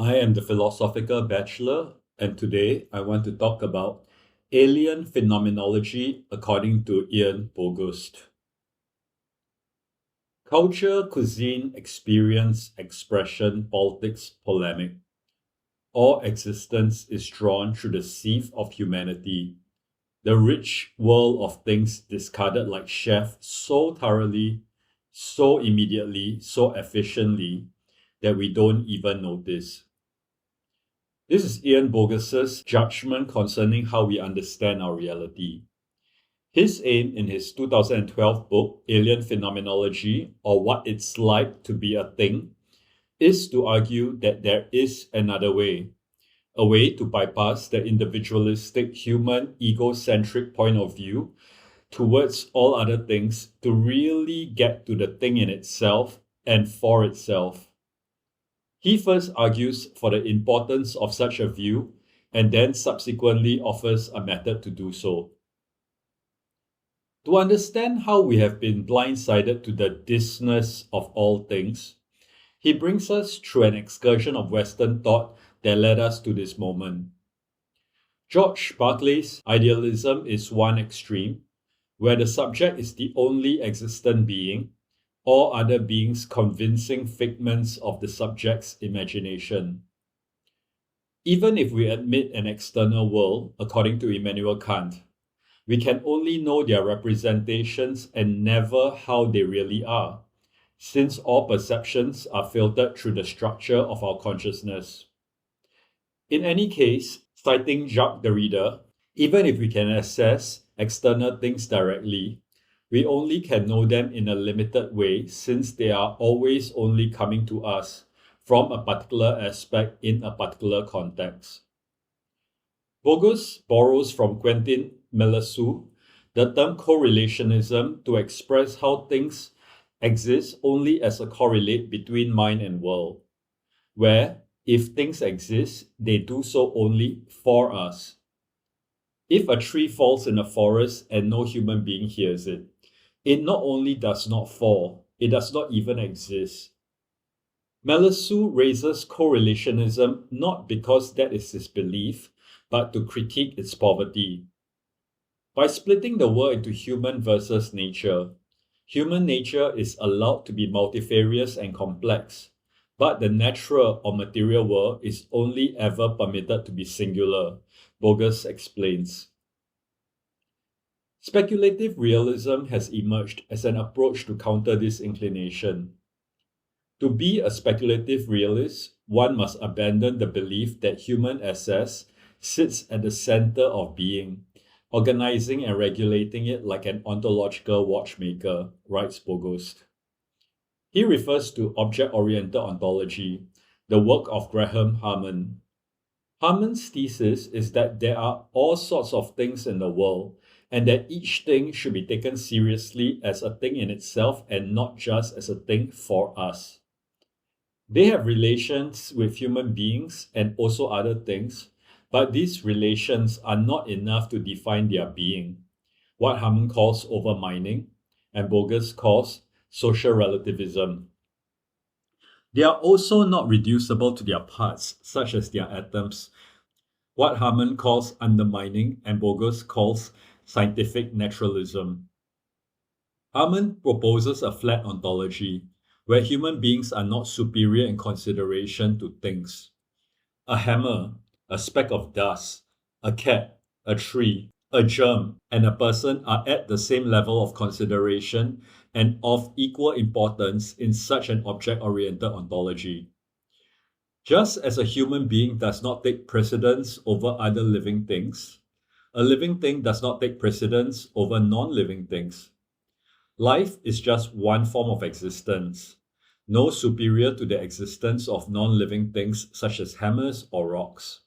I am the Philosophical Bachelor, and today I want to talk about alien phenomenology according to Ian Bogost. Culture, cuisine, experience, expression, politics, polemic. All existence is drawn through the sieve of humanity, the rich world of things discarded like chaff so thoroughly, so immediately, so efficiently that we don't even notice. This is Ian Bogost's judgment concerning how we understand our reality. His aim in his 2012 book, Alien Phenomenology, or What It's Like to Be a Thing, is to argue that there is another way, a way to bypass the individualistic human ego-centric point of view towards all other things to really get to the thing in itself and for itself. He first argues for the importance of such a view and then subsequently offers a method to do so. To understand how we have been blindsided to the thisness of all things, he brings us through an excursion of Western thought that led us to this moment. George Berkeley's idealism is one extreme, where the subject is the only existent being, all other beings convincing figments of the subject's imagination. Even if we admit an external world, according to Immanuel Kant, we can only know their representations and never how they really are, since all perceptions are filtered through the structure of our consciousness. In any case, citing Jacques Derrida, even if we can access external things directly, we only can know them in a limited way since they are always only coming to us from a particular aspect in a particular context. Bogost borrows from Quentin Meillassoux the term correlationism to express how things exist only as a correlate between mind and world, where if things exist, they do so only for us. If a tree falls in a forest and no human being hears it, it not only does not fall, it does not even exist. Meillassoux raises correlationism not because that is his belief, but to critique its poverty. By splitting the world into human versus nature, human nature is allowed to be multifarious and complex, but the natural or material world is only ever permitted to be singular, Bogost explains. Speculative realism has emerged as an approach to counter this inclination. To be a speculative realist, one must abandon the belief that human access sits at the center of being, organizing and regulating it like an ontological watchmaker, writes Bogost. He refers to object-oriented ontology, the work of Graham Harman. Harman's thesis is that there are all sorts of things in the world, and that each thing should be taken seriously as a thing in itself and not just as a thing for us. They have relations with human beings and also other things, but these relations are not enough to define their being, what Harman calls overmining and Bogost calls social relativism. They are also not reducible to their parts, such as their atoms, what Harman calls undermining and Bogost calls scientific naturalism. Harman proposes a flat ontology, where human beings are not superior in consideration to things. A hammer, a speck of dust, a cat, a tree, a germ, and a person are at the same level of consideration and of equal importance in such an object-oriented ontology. Just as a human being does not take precedence over other living things, a living thing does not take precedence over non-living things. Life is just one form of existence, no superior to the existence of non-living things such as hammers or rocks.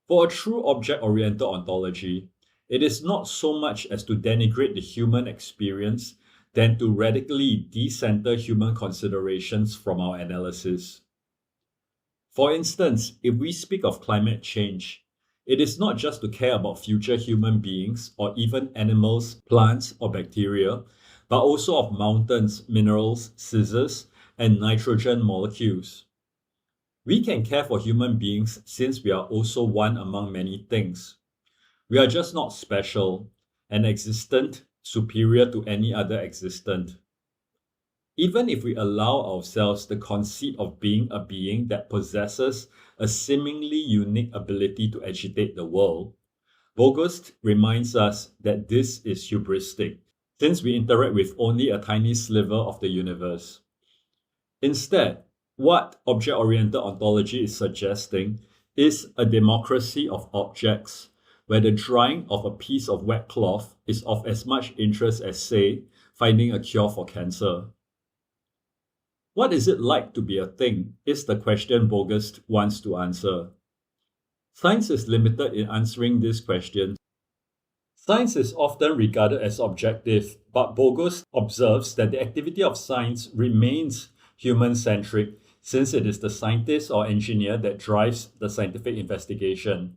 For a true object-oriented ontology, it is not so much as to denigrate the human experience than to radically decenter human considerations from our analysis. For instance, if we speak of climate change, it is not just to care about future human beings or even animals, plants, or bacteria, but also of mountains, minerals, scissors, and nitrogen molecules. We can care for human beings since we are also one among many things. We are just not special, an existent superior to any other existent. Even if we allow ourselves the conceit of being a being that possesses a seemingly unique ability to agitate the world, Bogost reminds us that this is hubristic, since we interact with only a tiny sliver of the universe. Instead, what object-oriented ontology is suggesting is a democracy of objects, where the drying of a piece of wet cloth is of as much interest as, say, finding a cure for cancer. What is it like to be a thing is the question Bogost wants to answer. Science is limited in answering this question. Science is often regarded as objective, but Bogost observes that the activity of science remains human-centric since it is the scientist or engineer that drives the scientific investigation.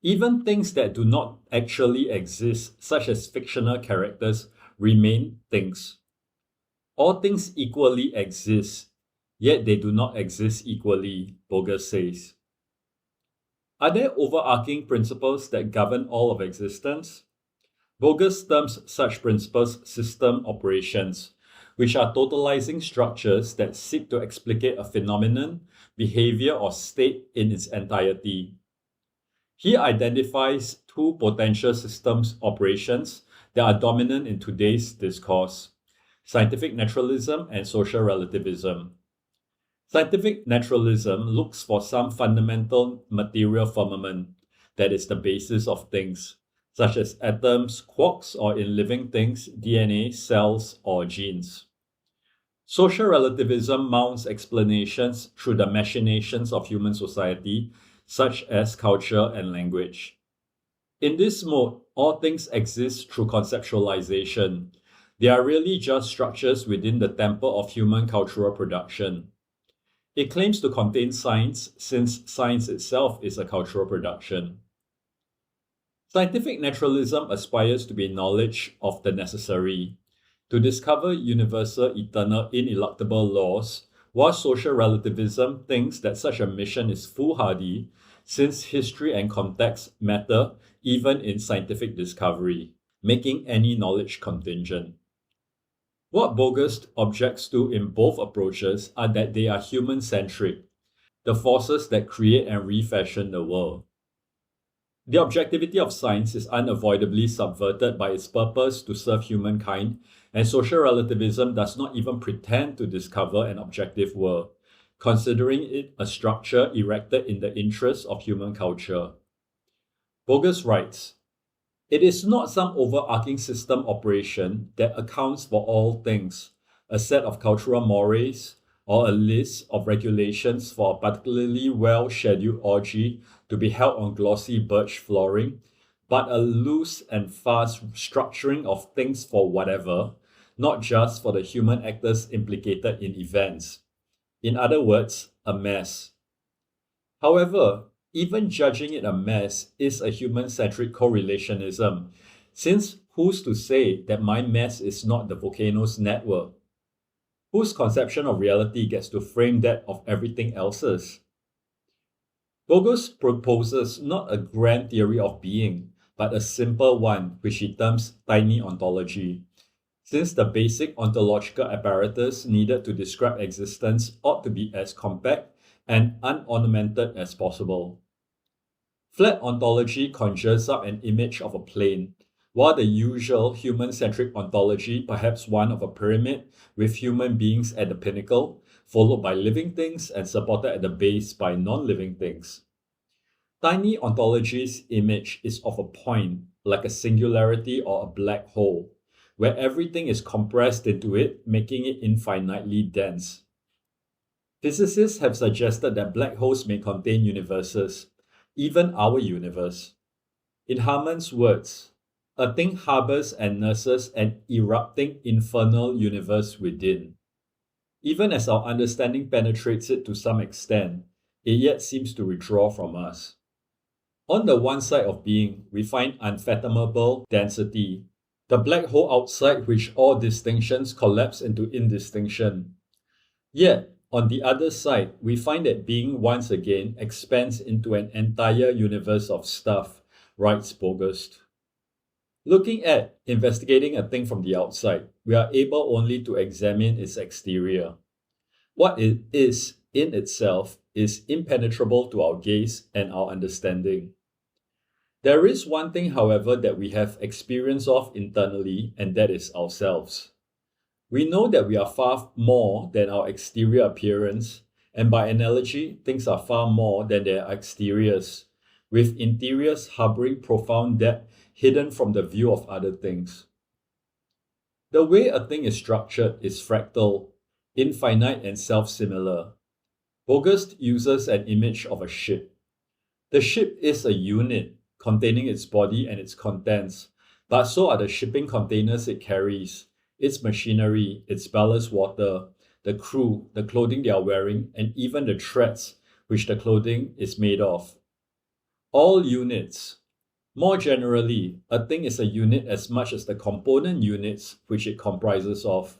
Even things that do not actually exist, such as fictional characters, remain things. All things equally exist, yet they do not exist equally, Bogost says. Are there overarching principles that govern all of existence? Bogost terms such principles system operations, which are totalizing structures that seek to explicate a phenomenon, behavior, or state in its entirety. He identifies two potential systems operations that are dominant in today's discourse: scientific naturalism and social relativism. Scientific naturalism looks for some fundamental material firmament that is the basis of things, such as atoms, quarks, or in living things, DNA, cells, or genes. Social relativism mounts explanations through the machinations of human society, such as culture and language. In this mode, all things exist through conceptualization. They are really just structures within the temple of human cultural production. It claims to contain science, since science itself is a cultural production. Scientific naturalism aspires to be knowledge of the necessary, to discover universal, eternal, ineluctable laws, while social relativism thinks that such a mission is foolhardy, since history and context matter even in scientific discovery, making any knowledge contingent. What Bogost objects to in both approaches are that they are human-centric, the forces that create and refashion the world. The objectivity of science is unavoidably subverted by its purpose to serve humankind, and social relativism does not even pretend to discover an objective world, considering it a structure erected in the interest of human culture. Bogost writes, "It is not some overarching system operation that accounts for all things, a set of cultural mores, or a list of regulations for a particularly well-scheduled orgy to be held on glossy birch flooring, but a loose and fast structuring of things for whatever, not just for the human actors implicated in events. In other words, a mess. However, even judging it a mess is a human-centric correlationism, since who's to say that my mess is not the volcano's network? Whose conception of reality gets to frame that of everything else's?" Bogost proposes not a grand theory of being, but a simple one which he terms tiny ontology, since the basic ontological apparatus needed to describe existence ought to be as compact and unornamented as possible. Flat ontology conjures up an image of a plane, while the usual human-centric ontology, perhaps one of a pyramid with human beings at the pinnacle, followed by living things and supported at the base by non-living things. Tiny ontology's image is of a point, like a singularity or a black hole, where everything is compressed into it, making it infinitely dense. Physicists have suggested that black holes may contain universes, even our universe. In Hammond's words, "A thing harbors and nurses an erupting infernal universe within. Even as our understanding penetrates it to some extent, it yet seems to withdraw from us." On the one side of being, we find unfathomable density, the black hole outside which all distinctions collapse into indistinction. Yet, On the other side, we find that being once again expands into an entire universe of stuff, writes Bogost. Looking at, investigating a thing from the outside, we are able only to examine its exterior. What it is in itself is impenetrable to our gaze and our understanding. There is one thing, however, that we have experience of internally, and that is ourselves. We know that we are far more than our exterior appearance, and by analogy, things are far more than their exteriors, with interiors harboring profound depth hidden from the view of other things. The way a thing is structured is fractal, infinite and self-similar. Bogost uses an image of a ship. The ship is a unit containing its body and its contents, but so are the shipping containers it carries, its machinery, its ballast water, the crew, the clothing they are wearing, and even the threads which the clothing is made of. All units. More generally, a thing is a unit as much as the component units which it comprises of.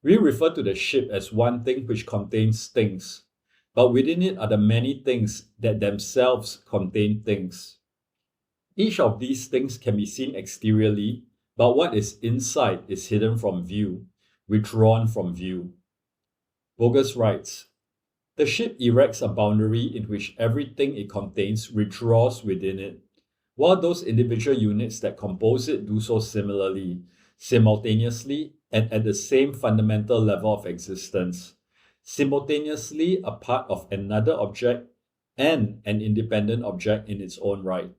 We refer to the ship as one thing which contains things, but within it are the many things that themselves contain things. Each of these things can be seen exteriorly, but what is inside is hidden from view, withdrawn from view. Bogost writes, the ship erects a boundary in which everything it contains withdraws within it, while those individual units that compose it do so similarly, simultaneously, and at the same fundamental level of existence, simultaneously a part of another object and an independent object in its own right.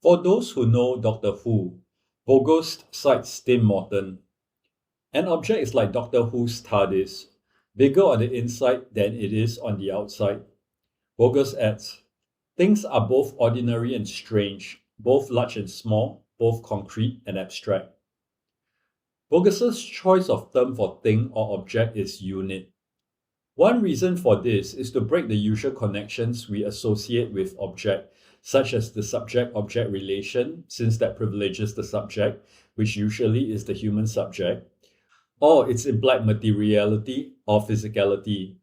For those who know Doctor Who, Bogost cites Tim Morton. An object is like Doctor Who's TARDIS, bigger on the inside than it is on the outside. Bogost adds, things are both ordinary and strange, both large and small, both concrete and abstract. Bogost's choice of term for thing or object is unit. One reason for this is to break the usual connections we associate with object, such as the subject-object relation, since that privileges the subject, which usually is the human subject, or its implied materiality or physicality.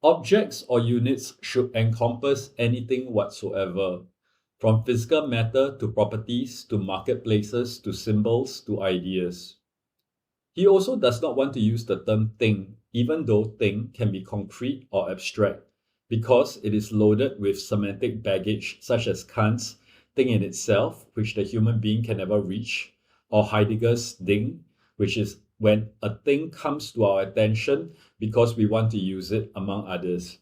Objects or units should encompass anything whatsoever, from physical matter to properties to marketplaces to symbols to ideas. He also does not want to use the term thing, even though thing can be concrete or abstract, because it is loaded with semantic baggage such as Kant's thing in itself, which the human being can never reach, or Heidegger's Ding, which is when a thing comes to our attention because we want to use it, among others.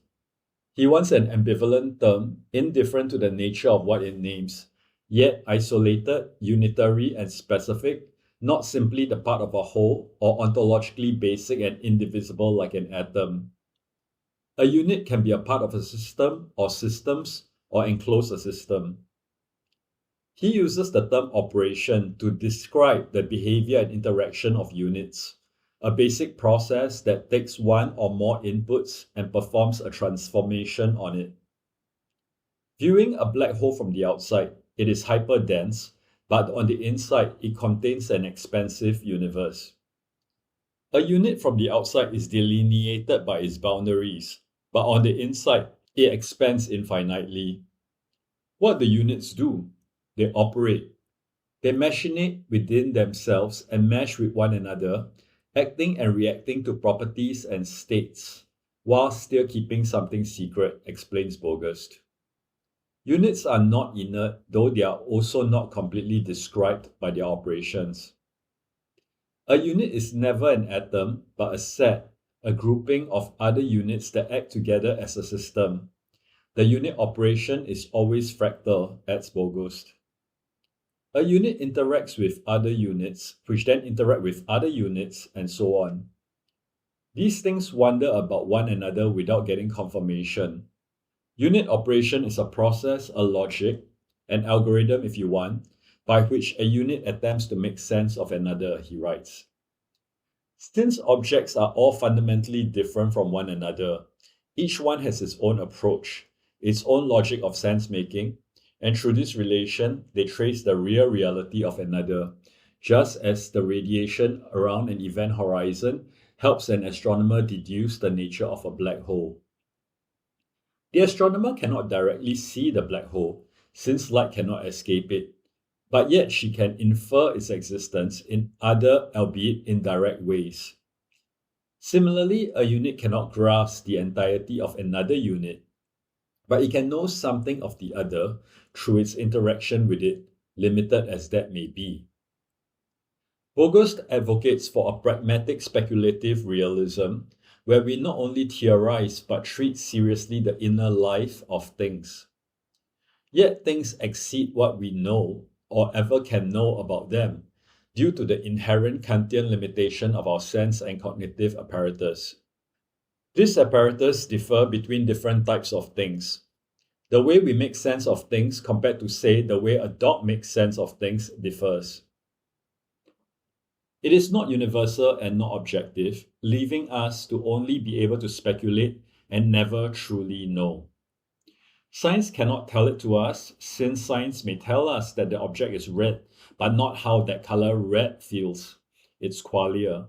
He wants an ambivalent term, indifferent to the nature of what it names, yet isolated, unitary, and specific, not simply the part of a whole, or ontologically basic and indivisible like an atom. A unit can be a part of a system, or systems, or enclose a system. He uses the term operation to describe the behavior and interaction of units, a basic process that takes one or more inputs and performs a transformation on it. Viewing a black hole from the outside, it is hyperdense, but on the inside, it contains an expansive universe. A unit from the outside is delineated by its boundaries, but on the inside, it expands infinitely. What do units do? They operate. They machinate within themselves and mesh with one another, acting and reacting to properties and states, while still keeping something secret, explains Bogost. Units are not inert, though they are also not completely described by their operations. A unit is never an atom, but a set, a grouping of other units that act together as a system. The unit operation is always fractal, adds Bogost. A unit interacts with other units, which then interact with other units, and so on. These things wander about one another without getting confirmation. Unit operation is a process, a logic, an algorithm if you want, by which a unit attempts to make sense of another, he writes. Since objects are all fundamentally different from one another, each one has its own approach, its own logic of sense-making, and through this relation, they trace the real reality of another, just as the radiation around an event horizon helps an astronomer deduce the nature of a black hole. The astronomer cannot directly see the black hole, since light cannot escape it, but yet she can infer its existence in other, albeit indirect ways. Similarly, a unit cannot grasp the entirety of another unit, but it can know something of the other through its interaction with it, limited as that may be. Bogost advocates for a pragmatic speculative realism, where we not only theorize but treat seriously the inner life of things. Yet things exceed what we know or ever can know about them, due to the inherent Kantian limitation of our sense and cognitive apparatus. This apparatus differs between different types of things. The way we make sense of things compared to, say, the way a dog makes sense of things differs. It is not universal and not objective, leaving us to only be able to speculate and never truly know. Science cannot tell it to us, since science may tell us that the object is red, but not how that color red feels, its qualia.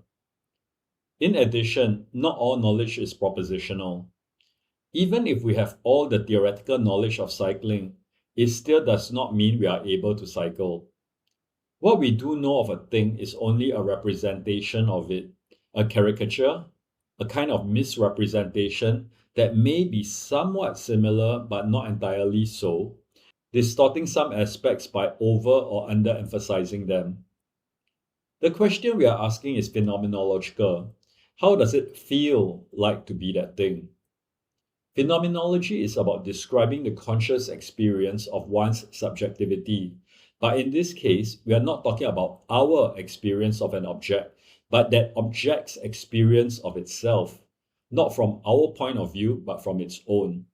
In addition, not all knowledge is propositional. Even if we have all the theoretical knowledge of cycling, it still does not mean we are able to cycle. What we do know of a thing is only a representation of it, a caricature, a kind of misrepresentation that may be somewhat similar but not entirely so, distorting some aspects by over or underemphasizing them. The question we are asking is phenomenological. How does it feel like to be that thing? Phenomenology is about describing the conscious experience of one's subjectivity. But in this case, we are not talking about our experience of an object, but that object's experience of itself, not from our point of view, but from its own.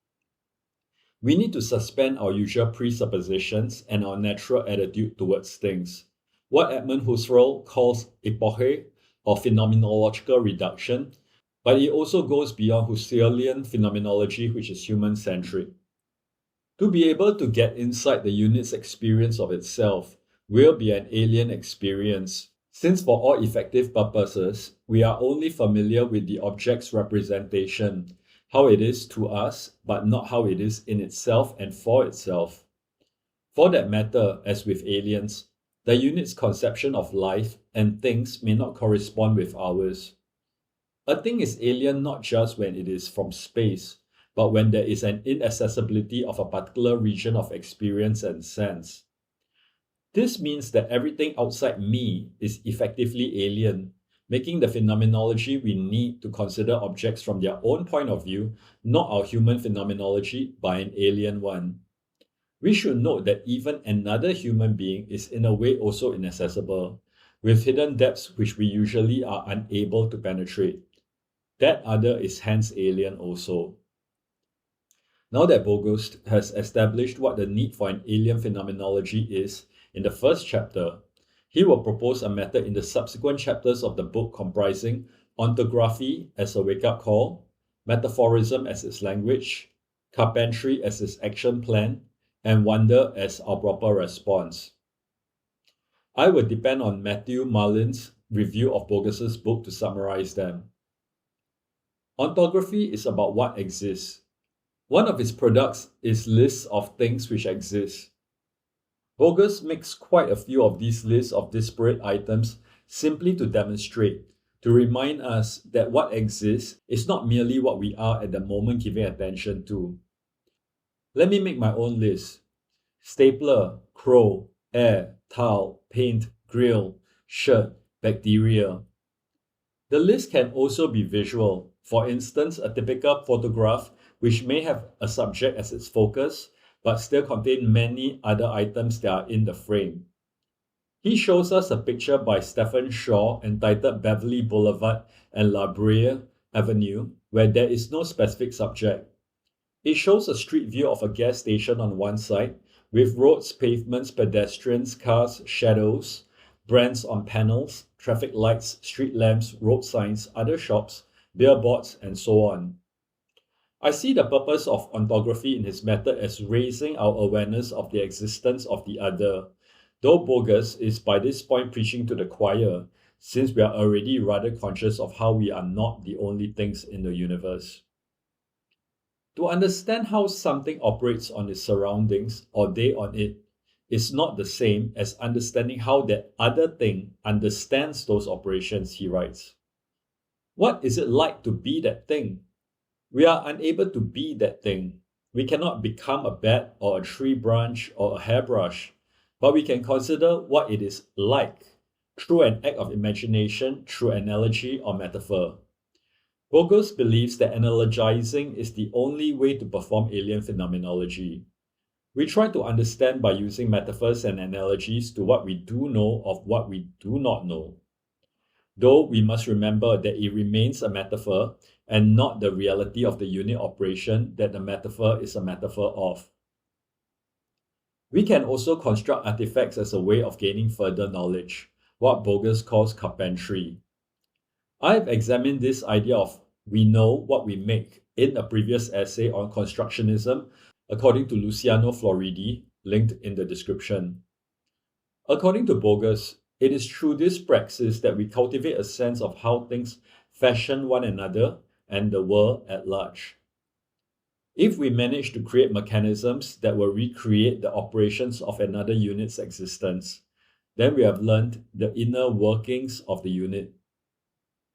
We need to suspend our usual presuppositions and our natural attitude towards things, what Edmund Husserl calls epoche or phenomenological reduction, but it also goes beyond Husserlian phenomenology, which is human-centric. To be able to get inside the unit's experience of itself will be an alien experience, since for all effective purposes, we are only familiar with the object's representation, how it is to us, but not how it is in itself and for itself. For that matter, as with aliens, the unit's conception of life and things may not correspond with ours. A thing is alien not just when it is from space, but when there is an inaccessibility of a particular region of experience and sense. This means that everything outside me is effectively alien, making the phenomenology we need to consider objects from their own point of view not our human phenomenology, but an alien one. We should note that even another human being is in a way also inaccessible, with hidden depths which we usually are unable to penetrate. That other is hence alien also. Now that Bogost has established what the need for an alien phenomenology is in the first chapter, he will propose a method in the subsequent chapters of the book comprising ontography as a wake-up call, metaphorism as its language, carpentry as its action plan, and wonder as our proper response. I will depend on Matthew Marlin's review of Bogost's book to summarize them. Ontography is about what exists. One of its products is lists of things which exist. Bogost makes quite a few of these lists of disparate items simply to demonstrate, to remind us that what exists is not merely what we are at the moment giving attention to. Let me make my own list. Stapler, crow, air, towel, paint, grill, shirt, bacteria. The list can also be visual. For instance, a typical photograph which may have a subject as its focus, but still contain many other items that are in the frame. He shows us a picture by Stephen Shaw entitled Beverly Boulevard and La Brea Avenue, where there is no specific subject. It shows a street view of a gas station on one side, with roads, pavements, pedestrians, cars, shadows, brands on panels, traffic lights, street lamps, road signs, other shops, billboards, and so on. I see the purpose of ontography in his method as raising our awareness of the existence of the other, though Bogost is by this point preaching to the choir, since we are already rather conscious of how we are not the only things in the universe. To understand how something operates on its surroundings or they on it is not the same as understanding how that other thing understands those operations, he writes. What is it like to be that thing? We are unable to be that thing. We cannot become a bat or a tree branch or a hairbrush, but we can consider what it is like through an act of imagination, through analogy or metaphor. Bogost believes that analogizing is the only way to perform alien phenomenology. We try to understand by using metaphors and analogies to what we do know of what we do not know. Though we must remember that it remains a metaphor and not the reality of the unit operation that the metaphor is a metaphor of. We can also construct artifacts as a way of gaining further knowledge, what Bogost calls carpentry. I have examined this idea of we know what we make in a previous essay on constructionism, according to Luciano Floridi, linked in the description. According to Bogost, it is through this praxis that we cultivate a sense of how things fashion one another and the world at large. If we manage to create mechanisms that will recreate the operations of another unit's existence, then we have learned the inner workings of the unit.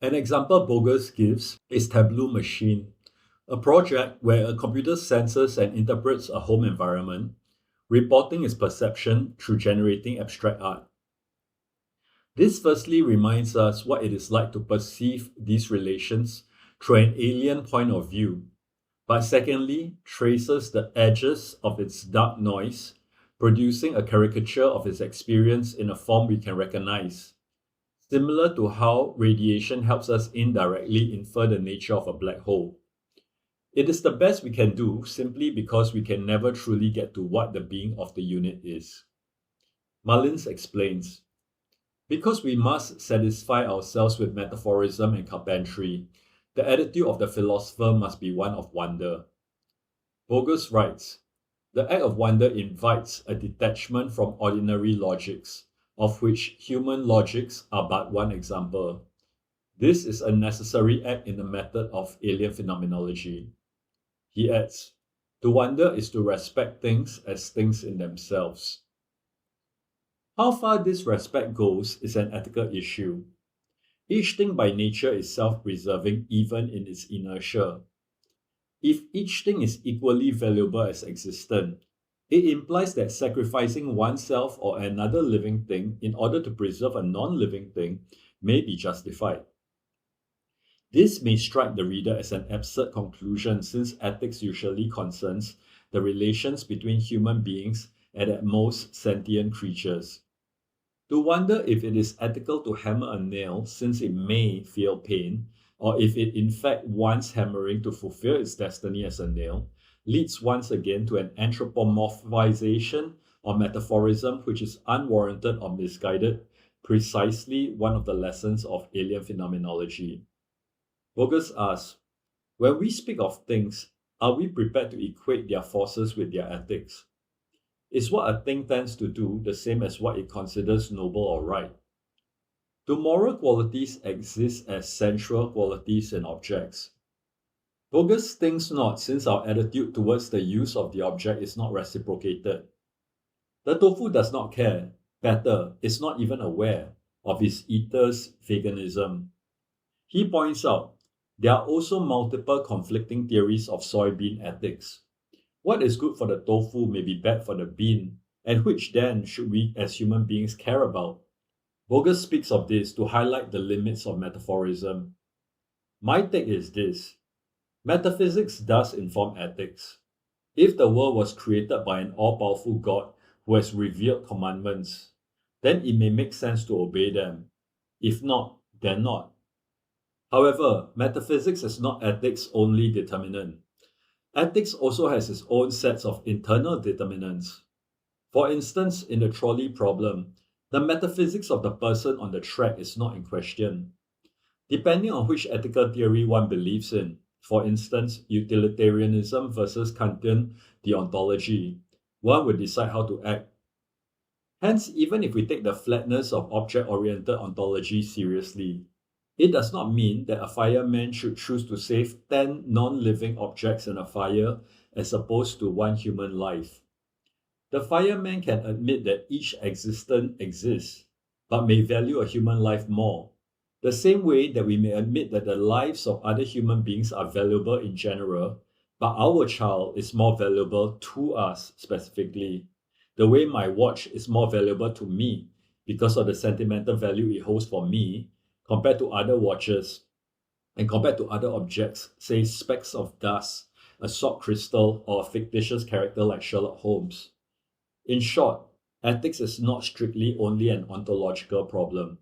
An example Bogost gives is Tableau Machine, a project where a computer senses and interprets a home environment, reporting its perception through generating abstract art. This firstly reminds us what it is like to perceive these relations through an alien point of view, but secondly traces the edges of its dark noise, producing a caricature of its experience in a form we can recognize, similar to how radiation helps us indirectly infer the nature of a black hole. It is the best we can do simply because we can never truly get to what the being of the unit is. Mullins explains, because we must satisfy ourselves with metaphorism and carpentry, the attitude of the philosopher must be one of wonder. Bogost writes, the act of wonder invites a detachment from ordinary logics, of which human logics are but one example. This is a necessary act in the method of alien phenomenology. He adds, to wonder is to respect things as things in themselves. How far this respect goes is an ethical issue. Each thing by nature is self-preserving even in its inertia. If each thing is equally valuable as existent, it implies that sacrificing oneself or another living thing in order to preserve a non-living thing may be justified. This may strike the reader as an absurd conclusion since ethics usually concerns the relations between human beings and at most sentient creatures. To wonder if it is ethical to hammer a nail since it may feel pain, or if it in fact wants hammering to fulfill its destiny as a nail, leads once again to an anthropomorphization or metaphorism which is unwarranted or misguided, precisely one of the lessons of alien phenomenology. Bogost asks, when we speak of things, are we prepared to equate their forces with their ethics? Is what a thing tends to do the same as what it considers noble or right? Do moral qualities exist as central qualities in objects? Bogost thinks not, since our attitude towards the use of the object is not reciprocated. The tofu does not care, better, is not even aware of its eater's veganism. He points out, there are also multiple conflicting theories of soybean ethics. What is good for the tofu may be bad for the bean, and which then should we as human beings care about? Bogost speaks of this to highlight the limits of metaphorism. My take is this. Metaphysics does inform ethics. If the world was created by an all-powerful God who has revealed commandments, then it may make sense to obey them. If not, then not. However, metaphysics is not ethics' only determinant. Ethics also has its own sets of internal determinants. For instance, in the trolley problem, the metaphysics of the person on the track is not in question. Depending on which ethical theory one believes in, for instance, utilitarianism versus Kantian deontology, one would decide how to act. Hence, even if we take the flatness of object-oriented ontology seriously, it does not mean that a fireman should choose to save 10 non-living objects in a fire as opposed to one human life. The fireman can admit that each existence exists, but may value a human life more, the same way that we may admit that the lives of other human beings are valuable in general, but our child is more valuable to us specifically. The way my watch is more valuable to me because of the sentimental value it holds for me compared to other watches and compared to other objects, say specks of dust, a salt crystal, or a fictitious character like Sherlock Holmes. In short, ethics is not strictly only an ontological problem.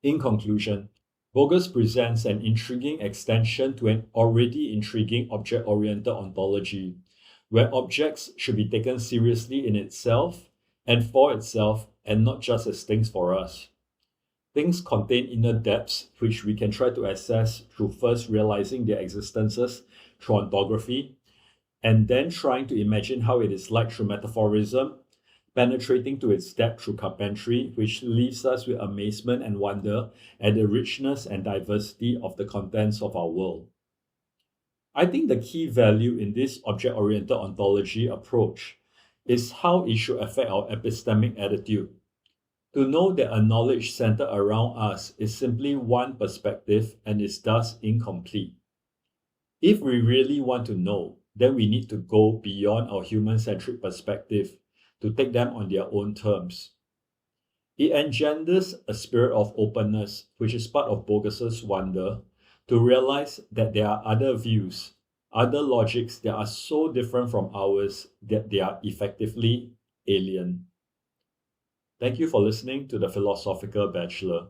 In conclusion, Bogost presents an intriguing extension to an already intriguing object-oriented ontology, where objects should be taken seriously in itself and for itself and not just as things for us. Things contain inner depths which we can try to assess through first realizing their existences through ontography, and then trying to imagine how it is like through metaphorism, penetrating to its depth through carpentry, which leaves us with amazement and wonder at the richness and diversity of the contents of our world. I think the key value in this object-oriented ontology approach is how it should affect our epistemic attitude. To know that a knowledge centered around us is simply one perspective and is thus incomplete. If we really want to know, then we need to go beyond our human-centric perspective to take them on their own terms. It engenders a spirit of openness, which is part of Bogost's wonder, to realize that there are other views, other logics that are so different from ours that they are effectively alien. Thank you for listening to the Philosophical Bachelor.